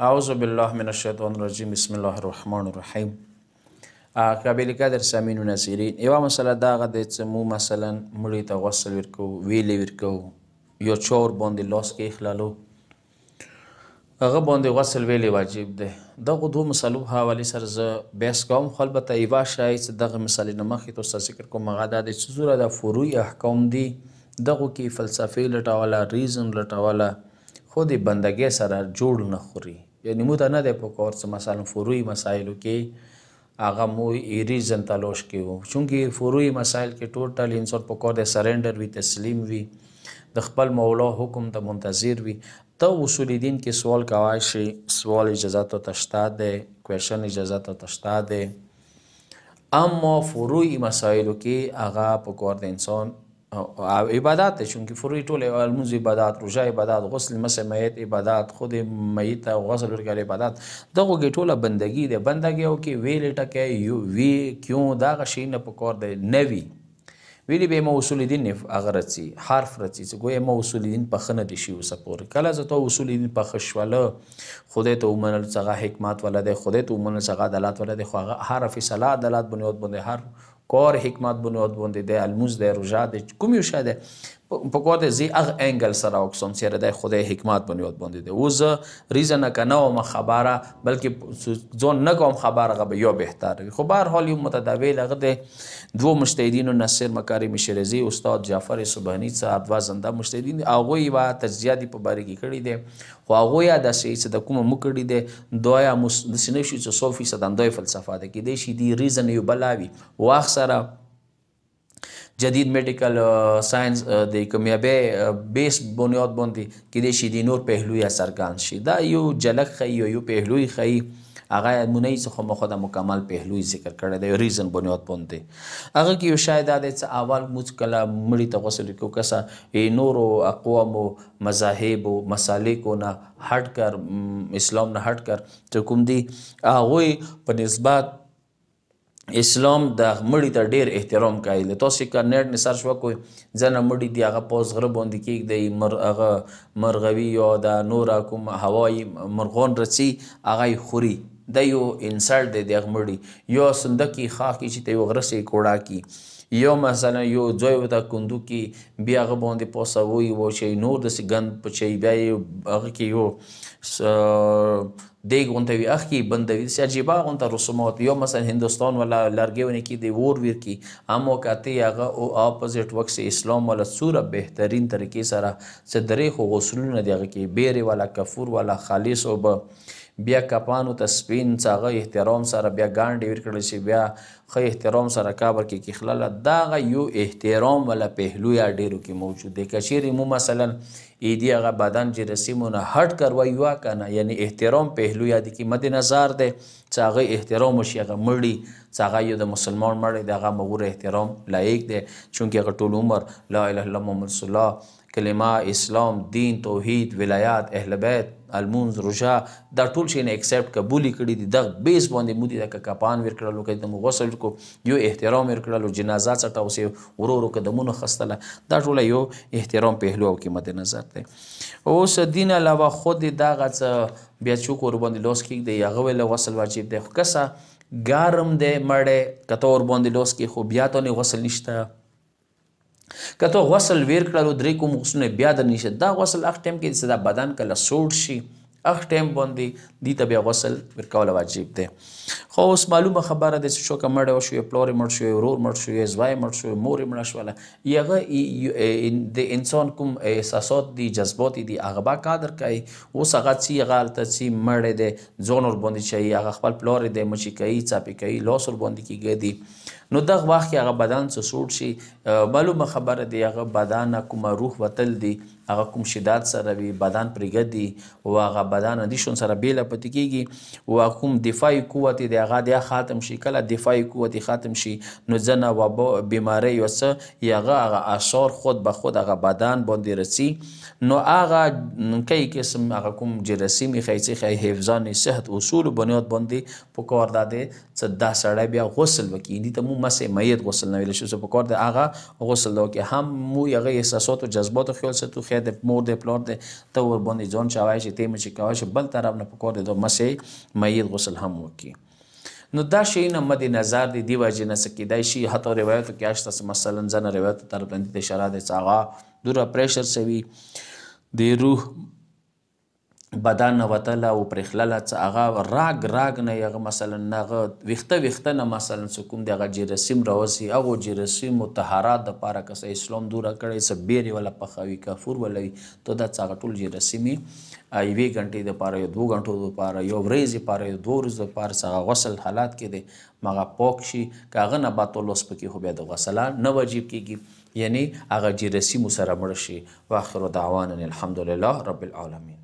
اعوذ بالله من الشیطان الرجیم بسم الله الرحمن الرحیم. قابل قدر سامعین و ناظرین، یوه مسله دغه دی چې مو مثلا مړي ته غسل ورکوو، ویلې ورکوو، یا چور باندې لاس کیښللو، هغه باندې غسل ویلې واجب دی. دغو دوو مسلو په حوالې سره زه بحث کوم، خو البته یوه شی چې دغه مسلې نه مخکې تاسو ته ذکر کوم هغه دا دی چې څومره د فروعي احکام دي دغو کې فلسفې لټوله، ریزن لټوله، خو د بندګۍ سره جوړ نه خوري. یعنې مو ته نه دی پکار چې مثلا فروعي مسایلو کې هغه مو ریزن تلاش کوو، چونکې فروعي مسایل کې ټوټل انسان پکار دی سرنډر وي، تسلیم وي، د خپل مولا حکم ته منتظر وي. ته اصول دین کې سوال کوای شي، سوال اجازه ته شته دی، کویشن اجازه ته شته دی، اما فروعي مسایلو کې هغه پکار دی انسان عبادت دی، چونکې فروعي ټول لمونځ عبادت، روژه عبادت، غسل مس میت عبادت، خود میت ته غسل ورکول عبادت، دغو کې ټوله بندګي دی. بندګیو کې ویلې ټکی وی کیوں دغه شی نه پکار دی نه وي ویلي به ما اصول دین هغه رڅي حرف رڅي چې ګویا ما اصول دین پخه نه دي شي اوسه پورې. کله زه ته اصول دین پخه شوله خدای ته ومنل څنګه حکمت ولا دی، خدای ته ومنل څنګه عدالت ولا دی، خو هغه حرف صلاح عدالت بنیاد باندې هر کار حکمت بنیاد باندې دی، الموز دی، روژه دی، کوم یو شی دی پکار دی زی هغه انګل سره اکسم سره دی خدای حکمت بنیاد باندې دی. اوس زه ریزن که نه وم خبره بلکې ځان نه کوم خبره هغه به یا بهتر وي. خو به هر حال یو متداول هغه دی دوو مجتهدینو نصر مکارم شیرازي، استاد جعفر سبحانی څخه دوه زنده مجتهدین دي، هغوی یوه تجزیه دي په باره کې کړې دی، خو هغوی یې داسې چې د کومه مو کړي دی دا یې داسې نه شي چې 100% همدای فلسفه ده، کیدای شي دې ریزن یو بله وي. وخت سره جدید میډیکل ساینس د کمیابی بیس بنیاد باندې کیدای شي د نور پهلوی څرګند شي. دا یو جلک ښیي یا یو پهلوی ښیي، هغه مونی څخه مخه د مکمل پهلوی ذکر کړی دی ریزن بنیاد باندې. هغه کې یو شاید دا دی چې اول موږ کله مړي ته غسل کوو کسه نورو اقوامو مذاهبو مسالکو نه هټ کر، اسلام نه هټ کر چې کوم دي هغوی په نسبت اسلام د مړي ته ډیر احترام کوي. تاسو که نیټ نه سرچ وکړئ ځنه مړي دي هغه پوس غره باندې کیږدي، هغه مرغوي یا د نور کوم هوایي مرغان رڅي هغه خوري، دا یو انسلټ دی دغه مړي. یا صندوقي خاک چې ته یو غره سي کوړه کی، یا مثلا یو ځای وته کندو کې بیا هغه باندې پوسوي و چې نور داسې ګند پچوي، بیا یې هغه کې یو دیګ غونته وي هغه کې بندوي، داسې عجیبه غونته رسومات. یا مثلا هندوستان والا لرګي ونې کې د اور ویر کې اما کاته هغه او اپوزیټ وکس اسلام والا صوره بهترین طریقې سره چې درې خو غسلونه دی هغه کې بیرې والا کفور والا خالص او بیا کپانو ته سپین څاغه احترام سره بیا ګانډې ورکړل شي، بیا ښه احترام سره کابر کې کیښلله، دغه یو احترام والا پهلو یا ډیرو کې موجود دی. که چیرې مو مثلا ایدی هغه بدن چې رسیمونه هټ کر وایو کنه، یعنی احترام پهلو یا د کې مد نظر دی چې هغه احترام وشي، هغه مړي چې هغه یو د مسلمان مړی د هغه مغور احترام لایق دی، چونکې هغه ټول عمر لا اله الا الله محمد رسول الله کلمه اسلام دین توحید ولایات اهل بیت المونز روژه دا ټول شی نه اکسپټ قبولي کړي دي. دغه بیس باندې مو دي د کپان ورکړلو که د غسل کو یو احترام ورکړلو، جنازه څټاوسې ورو ورو قدمونه خستله، دا ټوله یو احترام پهلو او کې مد نظر دی. اوس دین علاوه خود دغه څه بیا چوک ور باندې لاس کیږدي هغه ویل غسل واجب دی. خو کسه ګرم دی مړی کته ور باندې لاس کې خو بیا ته نه غسل نشته، که ته غسل ویر کړلو درې کوم غسلونه بیا در نشته، دا غسل هغه ټایم کې چې دا بدن کله سوړ شي هغه ټایم باندې دې ته بیا غسل ورکول واجب دی. خو اوس معلومه خبره ده چې څوک مړی وشو، یا پلار مړ شو، یا ورور مړ شو، یا زوی مړ شو، مور مړه شوله، هغه د انسان کوم احساسات دي جذبات دي هغه به قدر کوي. اوس هغه څه هغه هلته څه مړی دی ځان ور باندې چوي، هغه خپل پلار دی مچي کوي څاپې کوي لاس ور باندې کیږدي، نو دغه وخت کې هغه بدن څه سوړ شي معلومه خبره دی هغه بدن کومه روح وتل دی هغه کوم شدت سره وي بدن پرېږدي او هغه بدن اندیشون سره بیله پاتې کېږي او کوم دفاعي قوت دی هغه د ختم شي. کله دفاعي قوت ختم شي نو ځنه وبا بیماری یا څه هغه اثار خود به خود هغه بدن باندې رسي، نو هغه کوي قسم هغه کوم جراثیمي ښایي حفظان صحت اصول بنیاد باندې پکار ده چې دا سړی بیا غسل وکړي. دې ته مو مسې میت غسل نه ویلی شو، په کار د هغه غسل ده وکړي. هم مو هغه احساسات و جذبات خیال ساتو، خیر بیا د مور دی پلار دی ته ورباندې ځان چوی چې تیمه چې کوی چې بل طرف نه پکار دی دا مسې میت غسل هم وکړي. نو دا شیونه مد نظر دي، دی وجې نه څه کیدای شي حتی روایتو کې هشته څه مثلا ځنه روایتو طرف باندې د اشاره دی چې هغه دوره پریشر سوي د روح بدن نه وتله او پرېخلله څه هغه راګ نه هغه مثلا هغه ویښته نه مثلا څه کوم د هغه جراثیم راوځي هغو جراثیمو طهارت دپاره که څه اسلام دوره کړی څه بیرې وله پخوي کافور وله وي ته دا څه هغه ټول جراثیم یوې غنټې دپاره یا 2 غنټو دپاره یو ورځې دپاره یا 2 ورځو دپاره څه هغه غسل حالات کې دی مغه پاک شي که هغه نه بعد طلوس پکې خو بیا د غسله نه واجب کېږي یعنی هغه جراثیمو سره مړه شي. واخر دعوانا الحمدلله رب العالمین.